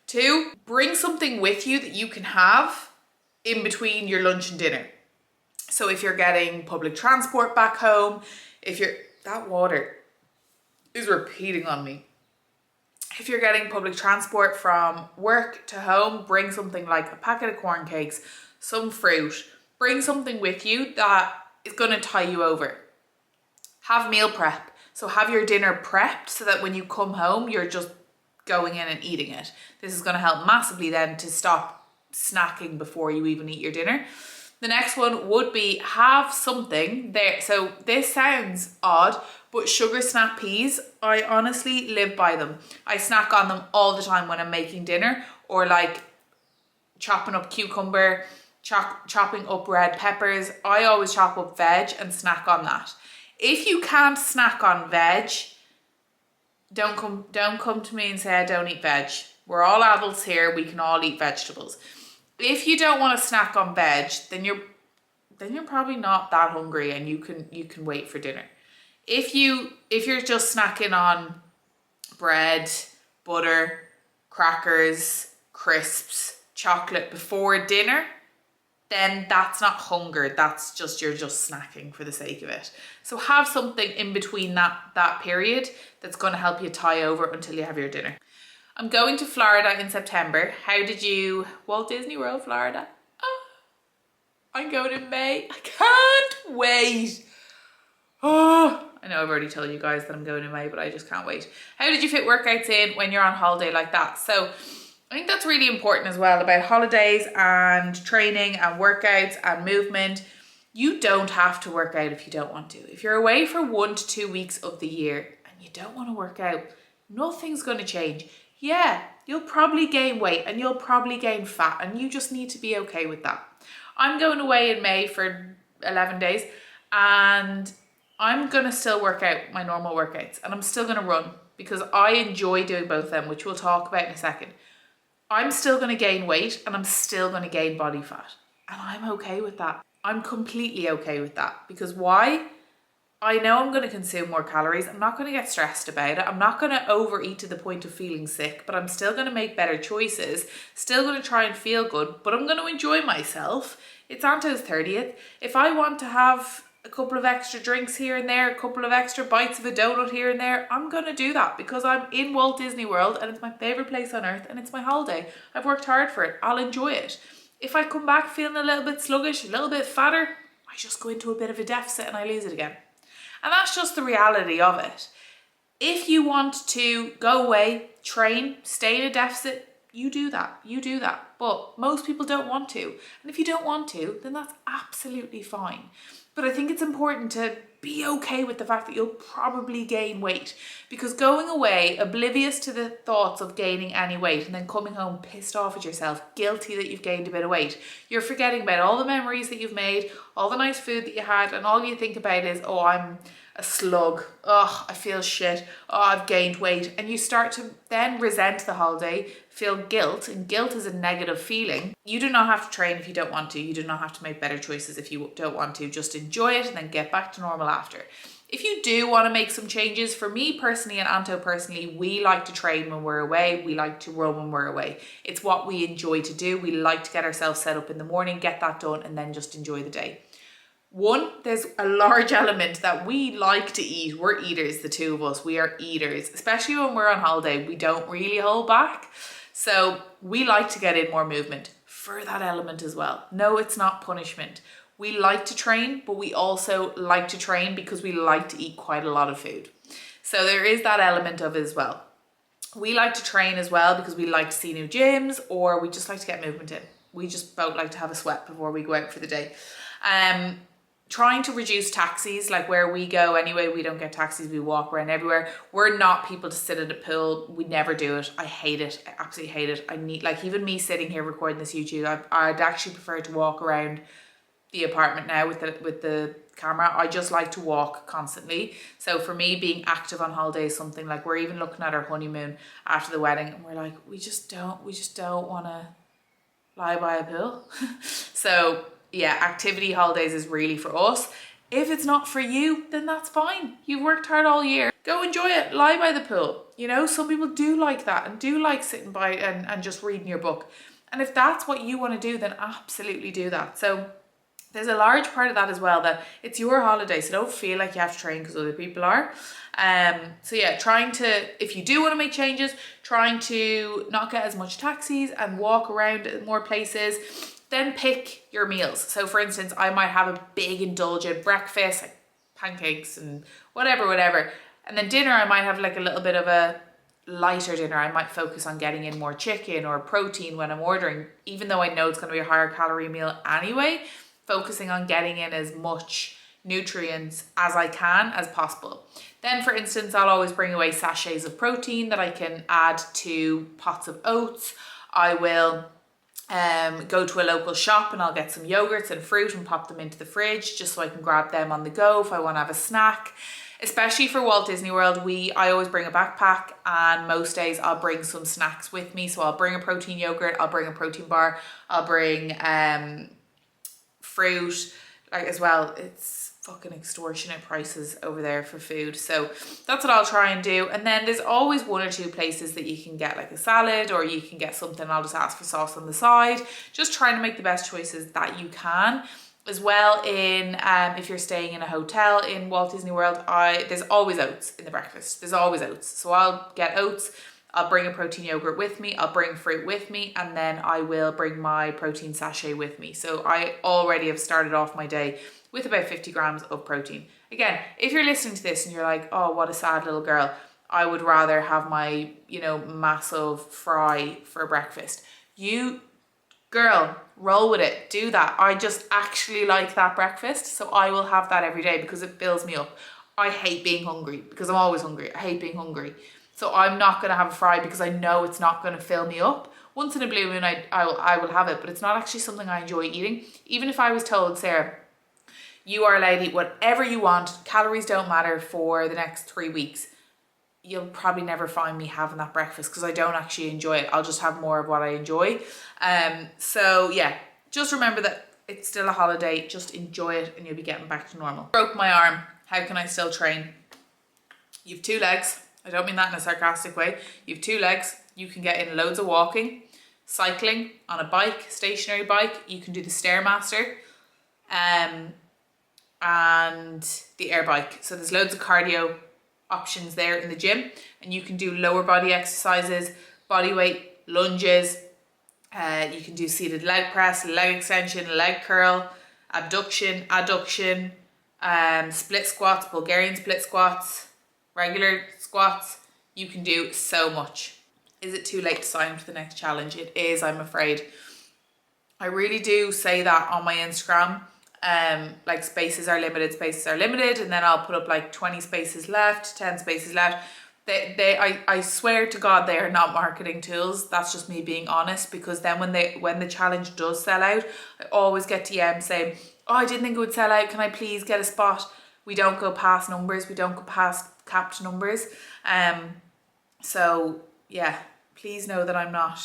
S1: 2, bring something with you that you can have in between your lunch and dinner. So if you're getting public transport back home, that water is repeating on me. If you're getting public transport from work to home, bring something like a packet of corn cakes, some fruit, bring something with you that is going to tie you over. Have meal prep. So have your dinner prepped so that when you come home, you're just going in and eating it. This is going to help massively then to stop snacking before you even eat your dinner. The next one would be have something there. So this sounds odd, but sugar snap peas, I honestly live by them. I snack on them all the time when I'm making dinner, or like chopping up cucumber, chopping up red peppers. I always chop up veg and snack on that. If you can't snack on veg, don't come to me and say I don't eat veg. We're all adults here, we can all eat vegetables. If you don't want to snack on veg, then you're probably not that hungry and you can wait for dinner. If you're just snacking on bread, butter, crackers, crisps, chocolate before dinner, then that's not hunger, that's just you're just snacking for the sake of it. So have something in between that period that's going to help you tie over until you have your dinner. I'm going to Florida in September. How did you... Walt Disney World, Florida. Oh, I'm going in May. I can't wait. Oh, I know I've already told you guys that I'm going in May, but I just can't wait. How did you fit workouts in when you're on holiday like that? So I think that's really important as well about holidays and training and workouts and movement. You don't have to work out if you don't want to. If you're away for 1 to 2 weeks of the year and you don't want to work out, nothing's going to change. Yeah, you'll probably gain weight and you'll probably gain fat, and you just need to be okay with that. I'm going away in May for 11 days and I'm going to still work out my normal workouts, and I'm still going to run because I enjoy doing both of them, which we'll talk about in a second. I'm still going to gain weight and I'm still going to gain body fat, and I'm okay with that. I'm completely okay with that because why? I know I'm going to consume more calories. I'm not going to get stressed about it. I'm not going to overeat to the point of feeling sick, but I'm still going to make better choices. Still going to try and feel good, but I'm going to enjoy myself. It's Anto's 30th. If I want to have a couple of extra drinks here and there, a couple of extra bites of a donut here and there, I'm going to do that because I'm in Walt Disney World and it's my favorite place on earth and it's my holiday. I've worked hard for it. I'll enjoy it. If I come back feeling a little bit sluggish, a little bit fatter, I just go into a bit of a deficit and I lose it again. And that's just the reality of it. If you want to go away, train, stay in a deficit, you do that. You do that. But most people don't want to. And if you don't want to, then that's absolutely fine. But I think it's important to be okay with the fact that you'll probably gain weight, because going away oblivious to the thoughts of gaining any weight and then coming home pissed off at yourself, guilty that you've gained a bit of weight, you're forgetting about all the memories that you've made, all the nice food that you had, and all you think about is, oh, I'm a slug, oh, I feel shit, oh, I've gained weight. And you start to then resent the holiday, feel guilt, and guilt is a negative feeling. You do not have to train if you don't want to. You do not have to make better choices if you don't want to. Just enjoy it and then get back to normal after. If you do want to make some changes, for me personally and Anto personally, we like to train when we're away. We like to run when we're away. It's what we enjoy to do. We like to get ourselves set up in the morning, get that done, and then just enjoy the day. One, there's a large element that we like to eat. We're eaters, the two of us. We are eaters, especially when we're on holiday. We don't really hold back. So we like to get in more movement for that element as well. No, it's not punishment. We like to train, but we also like to train because we like to eat quite a lot of food. So there is that element of it as well. We like to train as well because we like to see new gyms, or we just like to get movement in. We just both like to have a sweat before we go out for the day. Trying to reduce taxis, like where we go anyway, we don't get taxis, we walk around everywhere. We're not people to sit at a pool. We never do it. I hate it. I absolutely hate it. I need, like, even me sitting here recording this YouTube, I'd actually prefer to walk around the apartment now with the camera. I just like to walk constantly. So for me, being active on holiday is something, like, we're even looking at our honeymoon after the wedding and we're like, we just don't want to lie by a pool. So yeah, activity holidays is really for us. If it's not for you, then that's fine. You've worked hard all year. Go enjoy it. Lie by the pool. You know, some people do like that and do like sitting by and just reading your book. And if that's what you want to do, then absolutely do that. So there's a large part of that as well, that it's your holiday. So don't feel like you have to train because other people are. So yeah, trying to, if you do want to make changes, trying to not get as much taxis and walk around more places. Then pick your meals. So for instance, I might have a big indulgent breakfast, like pancakes and whatever. And then dinner, I might have like a little bit of a lighter dinner. I might focus on getting in more chicken or protein when I'm ordering, even though I know it's going to be a higher calorie meal anyway, focusing on getting in as much nutrients as I can as possible. Then for instance, I'll always bring away sachets of protein that I can add to pots of oats. I will go to a local shop and I'll get some yogurts and fruit and pop them into the fridge just so I can grab them on the go if I want to have a snack. Especially for Walt Disney World, I always bring a backpack, and most days I'll bring some snacks with me. So I'll bring a protein yogurt, I'll bring a protein bar, I'll bring fruit, like, as well. It's fucking extortionate prices over there for food. So that's what I'll try and do. And then there's always one or two places that you can get like a salad, or you can get something. I'll just ask for sauce on the side. Just trying to make the best choices that you can. As well, in if you're staying in a hotel in Walt Disney World, there's always oats in the breakfast. There's always oats. So I'll get oats. I'll bring a protein yogurt with me, I'll bring fruit with me, and then I will bring my protein sachet with me. So I already have started off my day with about 50 grams of protein. Again, if you're listening to this and you're like, oh, what a sad little girl, I would rather have my, massive fry for breakfast. You, girl, roll with it, do that. I just actually like that breakfast, so I will have that every day because it fills me up. I hate being hungry because I'm always hungry. I hate being hungry. So I'm not going to have a fry because I know it's not going to fill me up. Once in a blue moon, I will have it, but it's not actually something I enjoy eating. Even if I was told, Sarah, you are allowed to eat whatever you want, calories don't matter for the next 3 weeks, you'll probably never find me having that breakfast because I don't actually enjoy it. I'll just have more of what I enjoy. So yeah, just remember that it's still a holiday. Just enjoy it and you'll be getting back to normal. Broke my arm. How can I still train? You've 2 legs. I don't mean that in a sarcastic way. You've 2 legs. You can get in loads of walking, cycling, on a bike, stationary bike. You can do the Stairmaster and the air bike. So there's loads of cardio options there in the gym, and you can do lower body exercises, body weight, lunges. You can do seated leg press, leg extension, leg curl, abduction, adduction, split squats, Bulgarian split squats, regular squats. You can do so much. Is it too late to sign up for the next challenge? It is, I'm afraid. I really do say that on my Instagram. Like spaces are limited, and then I'll put up like 20 spaces left, 10 spaces left. I swear to God, they are not marketing tools. That's just me being honest, because then when the challenge does sell out, I always get DMs saying, oh, I didn't think it would sell out. Can I please get a spot? We don't go past numbers. We don't go past capped numbers. So yeah, please know that I'm not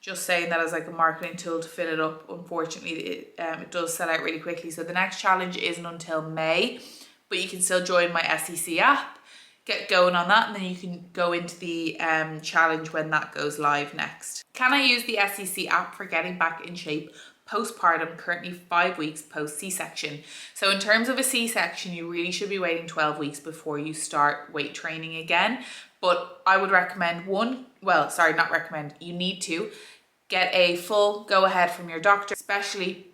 S1: just saying that as like a marketing tool to fill it up. Unfortunately, it does sell out really quickly. So the next challenge isn't until May, but you can still join my SEC app, get going on that, and then you can go into the challenge when that goes live next. Can I use the SEC app for getting back in shape postpartum, currently 5 weeks post C-section? So in terms of a C-section, you really should be waiting 12 weeks before you start weight training again. But I would recommend you need to get a full go ahead from your doctor, especially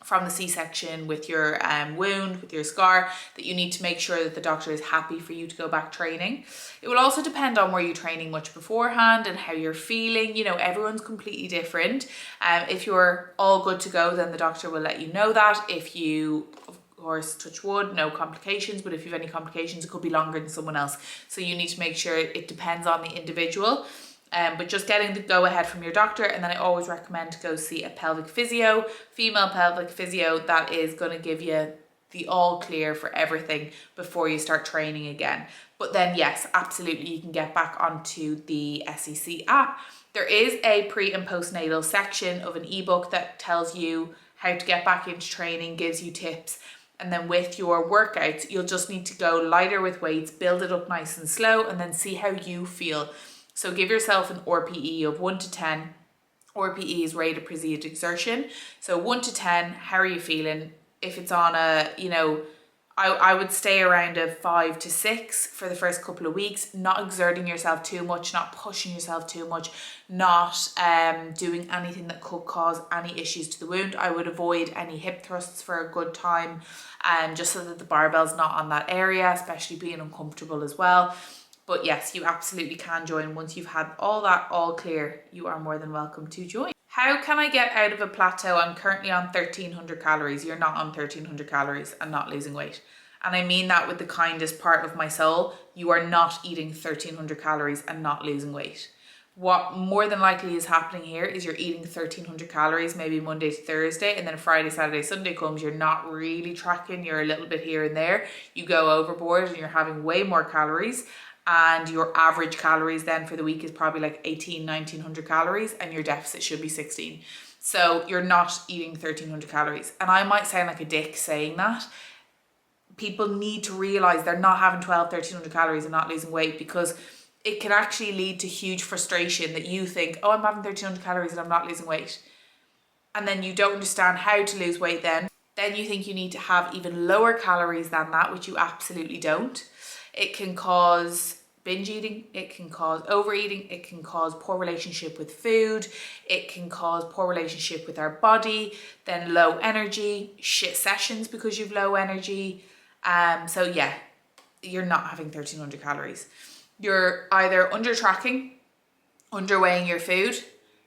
S1: from the C-section with your wound, with your scar, that you need to make sure that the doctor is happy for you to go back training. It will also depend on were you training much beforehand and how you're feeling. You know, everyone's completely different. If you're all good to go, then the doctor will let you know that. If you, of course, touch wood, no complications, but if you have any complications, it could be longer than someone else. So you need to make sure it depends on the individual. But just getting the go ahead from your doctor, and then I always recommend to go see a pelvic physio, female pelvic physio, that is going to give you the all clear for everything before you start training again. But then yes, absolutely, you can get back onto the SEC app. There is a pre and postnatal section of an ebook that tells you how to get back into training, gives you tips. And then with your workouts, you'll just need to go lighter with weights, build it up nice and slow, and then see how you feel. So give yourself an RPE of 1 to 10. RPE is rate of perceived exertion. So 1 to 10, how are you feeling? If it's on a, I would stay around a 5 to 6 for the first couple of weeks, not exerting yourself too much, not pushing yourself too much, not doing anything that could cause any issues to the wound. I would avoid any hip thrusts for a good time, just so that the barbell's not on that area, especially being uncomfortable as well. But yes, you absolutely can join. Once you've had all that all clear, you are more than welcome to join. How can I get out of a plateau? I'm currently on 1,300 calories. You're not on 1,300 calories and not losing weight. And I mean that with the kindest part of my soul. You are not eating 1,300 calories and not losing weight. What more than likely is happening here is you're eating 1,300 calories, maybe Monday to Thursday, and then Friday, Saturday, Sunday comes, you're not really tracking, you're a little bit here and there. You go overboard and you're having way more calories. And your average calories then for the week is probably like 1,900 calories, and your deficit should be 16. So you're not eating 1,300 calories. And I might sound like a dick saying that. People need to realize they're not having 1,300 calories and not losing weight, because it can actually lead to huge frustration that you think, oh, I'm having 1,300 calories and I'm not losing weight. And then you don't understand how to lose weight then. Then you think you need to have even lower calories than that, which you absolutely don't. It can cause binge eating, it can cause overeating, it can cause poor relationship with food, it can cause poor relationship with our body, then low energy, shit sessions because you've low energy. So yeah, you're not having 1,300 calories. You're either under tracking, underweighing your food,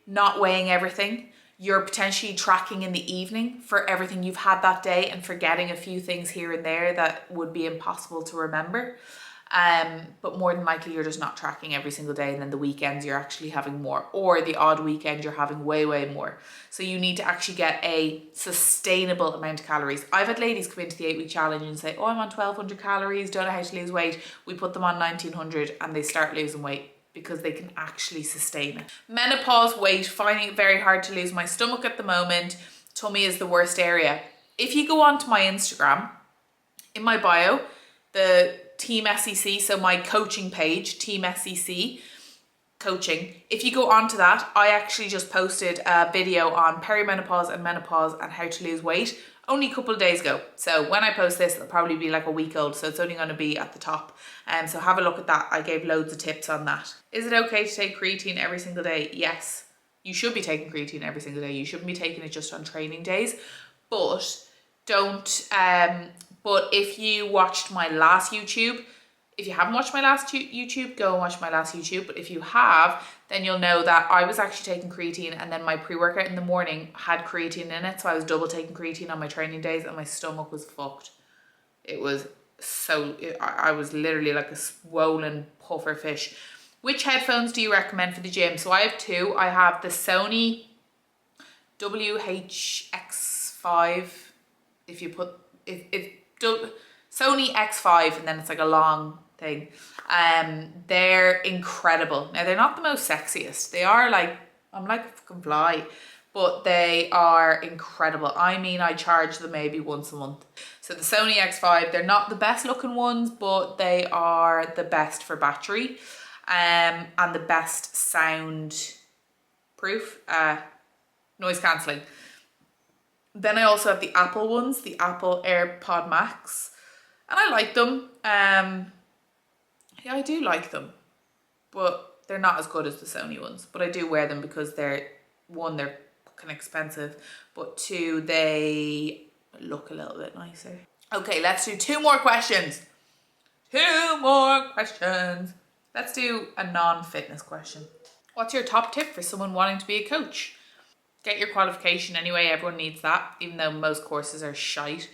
S1: not weighing everything. You're potentially tracking in the evening for everything you've had that day and forgetting a few things here and there that would be impossible to remember. But more than likely you're just not tracking every single day, and then the weekends you're actually having more, or the odd weekend you're having way more. So you need to actually get a sustainable amount of calories. I've had ladies come into the 8-week challenge and say, oh, I'm on 1,200 calories, don't know how to lose weight. We put them on 1,900 and they start losing weight because they can actually sustain it. Menopause weight, finding it very hard to lose. My stomach at the moment, tummy is the worst area. If you go onto my Instagram, in my bio, the Team SEC, so my coaching page, Team SEC coaching, if you go onto that, I actually just posted a video on perimenopause and menopause and how to lose weight only a couple of days ago. So when I post this, it'll probably be like a week old, so it's only going to be at the top. So have a look at that. I gave loads of tips on that. Is it okay to take creatine every single day? Yes, you should be taking creatine every single day. You shouldn't be taking it just on training days, but don't, but if you watched my last YouTube, if you haven't watched my last YouTube, go and watch my last YouTube. But if you have, then you'll know that I was actually taking creatine, and then my pre-workout in the morning had creatine in it. So I was double taking creatine on my training days, and my stomach was fucked. It was I was literally like a swollen puffer fish. Which headphones do you recommend for the gym? So I have two. I have the Sony WHX5. If you put Sony X5, and then it's like a long thing. They're incredible. Now, they're not the most sexiest. They are like, I'm like a fucking fly, but they are incredible. I mean, I charge them maybe once a month. So the Sony X5, they're not the best looking ones, but they are the best for battery, and the best sound proof, noise cancelling. Then I also have the Apple ones, the Apple AirPod Max, and I like them. Yeah, I do like them, but they're not as good as the Sony ones. But I do wear them because they're fucking expensive, but two, they look a little bit nicer. Okay, let's do two more questions. Let's do a non-fitness question. What's your top tip for someone wanting to be a coach? Get your qualification anyway. Everyone needs that, even though most courses are shite.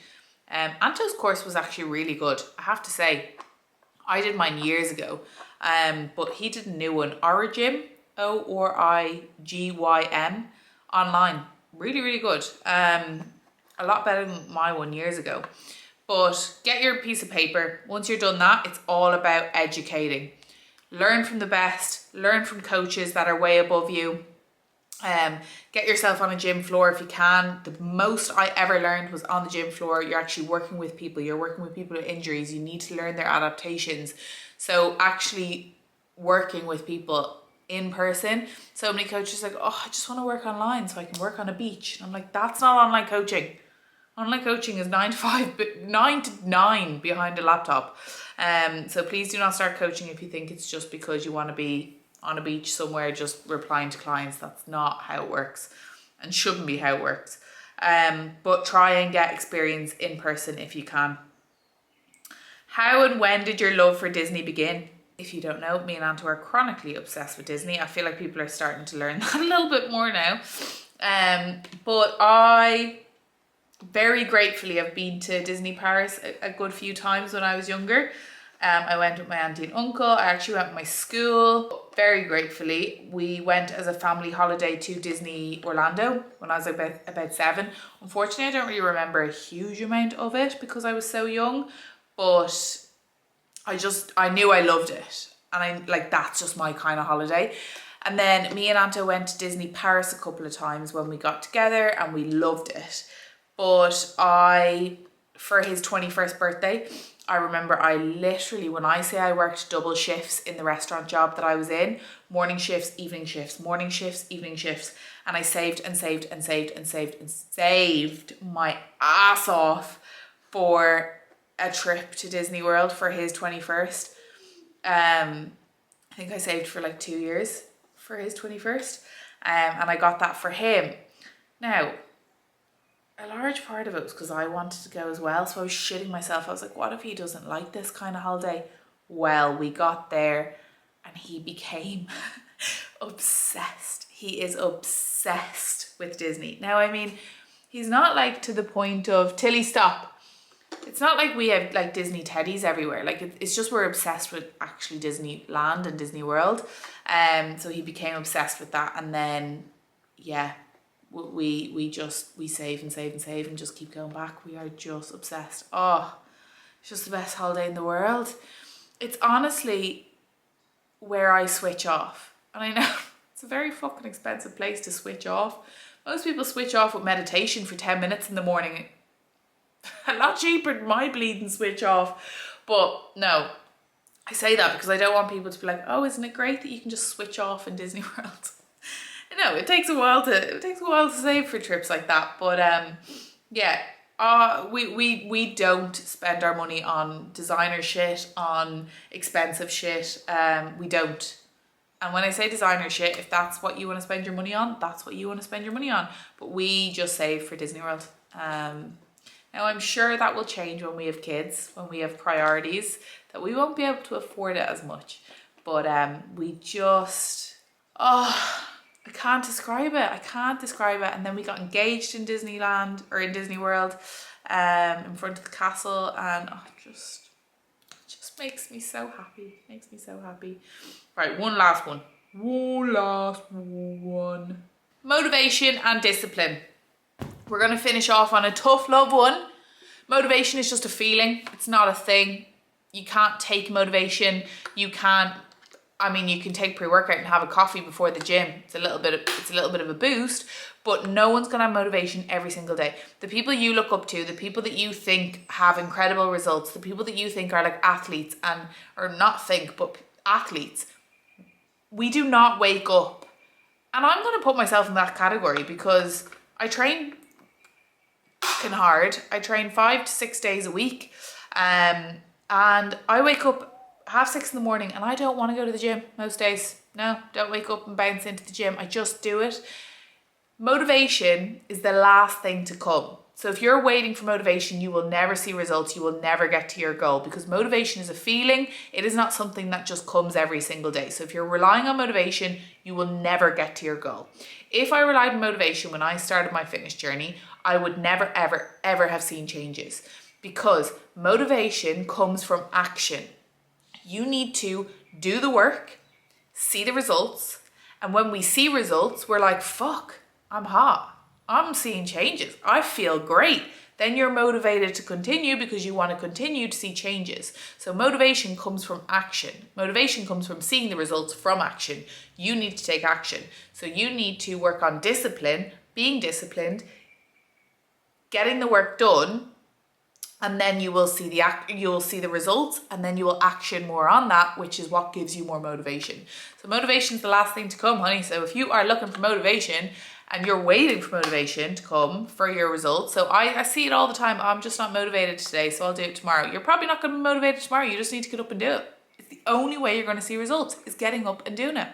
S1: Anto's course was actually really good, I have to say. I did mine years ago, but he did a new one, Origym, ORIGYM, online. Really, really good. A lot better than my one years ago. But get your piece of paper. Once you're done that, it's all about educating. Learn from the best. Learn from coaches that are way above you. Get yourself on a gym floor if you can. The most I ever learned was on the gym floor. You're actually working with people. You're working with people with injuries. You need to learn their adaptations. So actually working with people in person. So many coaches are like, oh, I just want to work online so I can work on a beach. And I'm like, that's not online coaching. Online coaching is 9 to 5, but 9 to 9 behind a laptop. So please do not start coaching if you think it's just because you want to be on a beach somewhere just replying to clients. That's not how it works, and shouldn't be how it works. But try and get experience in person if you can. How and when did your love for Disney begin? If you don't know, me and Anto are chronically obsessed with Disney. I feel like people are starting to learn that a little bit more now. But I very gratefully have been to Disney Paris a good few times when I was younger. I went with my auntie and uncle. I actually went with my school. Very gratefully, we went as a family holiday to Disney Orlando when I was about 7. Unfortunately, I don't really remember a huge amount of it because I was so young, but I knew I loved it. And that's just my kind of holiday. And then me and Anto went to Disney Paris a couple of times when we got together, and we loved it. But for his 21st birthday, I remember I literally, when I say I worked double shifts in the restaurant job that I was in, morning shifts, evening shifts, morning shifts, evening shifts, and I saved and saved and saved and saved and saved my ass off for a trip to Disney World for his 21st. I think I saved for like 2 years for his 21st, and I got that for him. Now, a large part of it was because I wanted to go as well, so I was shitting myself. I was like, what if he doesn't like this kind of holiday? Well, we got there and he became obsessed. He is obsessed with Disney. Now, I mean, he's not like to the point of, Tilly, stop. It's not like we have like Disney teddies everywhere. Like it's just we're obsessed with actually Disneyland and Disney World. So he became obsessed with that, and then yeah, we save and save and save and just keep going back. We are just obsessed. Oh, it's just the best holiday in the world. It's honestly where I switch off. And I know it's a very fucking expensive place to switch off. Most people switch off with meditation for 10 minutes in the morning. A lot cheaper than my bleeding switch off. But no, I say that because I don't want people to be like, oh, isn't it great that you can just switch off in Disney World? No, it takes a while to save for trips like that. But yeah, we don't spend our money on designer shit, on expensive shit. We don't. And when I say designer shit, if that's what you want to spend your money on, that's what you want to spend your money on. But we just save for Disney World. Now I'm sure that will change when we have kids, when we have priorities, that we won't be able to afford it as much. But we just, oh, I can't describe it. I can't describe it. And then we got engaged in Disneyland, or in Disney World, in front of the castle, and it just makes me so happy. Makes me so happy. Right, one last one. One last one. Motivation and discipline. We're going to finish off on a tough love one. Motivation is just a feeling. It's not a thing. You can't take motivation. You can't, I mean, you can take pre-workout and have a coffee before the gym. It's a little bit of a boost, but no one's going to have motivation every single day. The people you look up to, the people that you think have incredible results, the people that you think are like athletes or not think, but athletes, we do not wake up. And I'm going to put myself in that category because I train fucking hard. I train 5 to 6 days a week. And I wake up 6:30 in the morning and I don't want to go to the gym most days. No, don't wake up and bounce into the gym. I just do it. Motivation is the last thing to come. So if you're waiting for motivation, you will never see results. You will never get to your goal because motivation is a feeling. It is not something that just comes every single day. So if you're relying on motivation, you will never get to your goal. If I relied on motivation when I started my fitness journey, I would never, ever, ever have seen changes because motivation comes from action. You need to do the work, see the results. And when we see results, we're like, fuck, I'm hot. I'm seeing changes. I feel great. Then you're motivated to continue because you want to continue to see changes. So motivation comes from action. Motivation comes from seeing the results from action. You need to take action. So you need to work on discipline, being disciplined, getting the work done, and then you will see the results, and then you will action more on that, which is what gives you more motivation. So motivation is the last thing to come, honey. So if you are looking for motivation and you're waiting for motivation to come for your results, so I see it all the time. I'm just not motivated today, so I'll do it tomorrow. You're probably not going to be motivated tomorrow. You just need to get up and do it. It's the only way you're going to see results is getting up and doing it.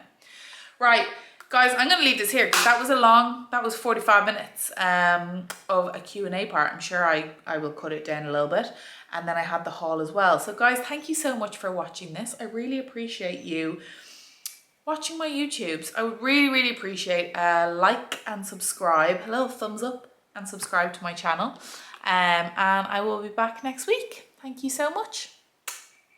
S1: Right. Guys, I'm going to leave this here because that was 45 minutes of a Q&A part. I'm sure I will cut it down a little bit. And then I had the haul as well. So guys, thank you so much for watching this. I really appreciate you watching my YouTubes. I would really, really appreciate a like and subscribe, a little thumbs up and subscribe to my channel. And I will be back next week. Thank you so much.